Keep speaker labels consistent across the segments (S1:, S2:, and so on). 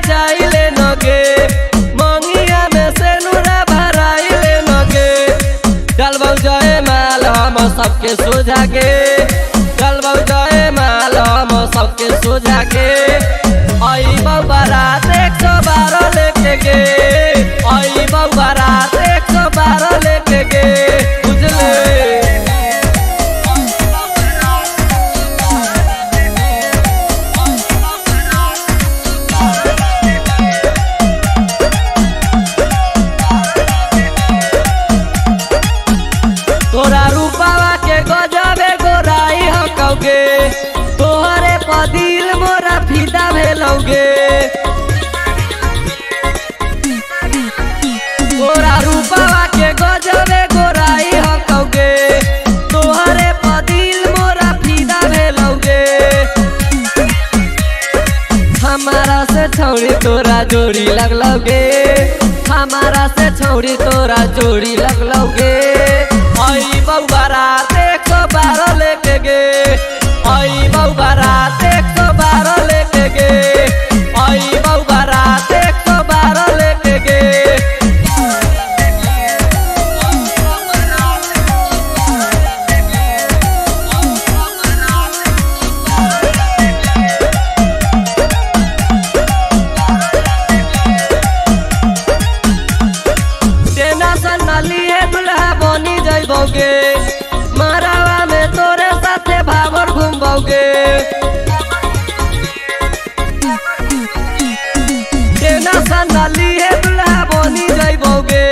S1: जाइले नगे मंगिया में से नूरा भराइले नगे डलबौ जाए माल हम सबके सोझा के डलबौ जाए माल हम सबके सोझा के अइबौ बारात 112 लेके गे अइबौ बारात 112 लेके गे बुझले। तोरा रूपावा के गजबे गोराई हकौगे तोहरे पदिल मोरा फिदा भेलौगे तोरा रूपावा के गजबे गोराई हकौगे तोहरे पदिल मोरा फिदा भेलौगे हमारा से छौड़ी तोरा जोड़ी लगलौगे हमारा से छौड़ी तोरा जोड़ी लगलौगे अइबौ बारात 112 लेके गे अइबौ बारात 112 लेके गे अइबौ बारात 112 लेके गे। टेंशन न लिए दुल्हा बनी जइबौगे मारावा में तोरे साथे भावर घूमबौगे टेंशन न लिए दुल्हा बनी जइबौगे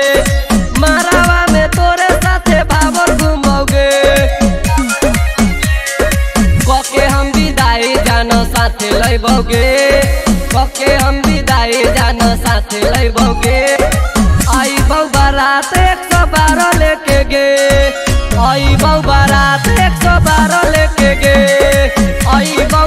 S1: मारावा में तोरे साथे भावर घूमबौगे कके हम विदाई जान साथे लइबौगे कके हम विदाई जान साथे लइबौगे अइबौ बारात 112 लेके गे अइबौ बारात 112 लेके गे अइबौ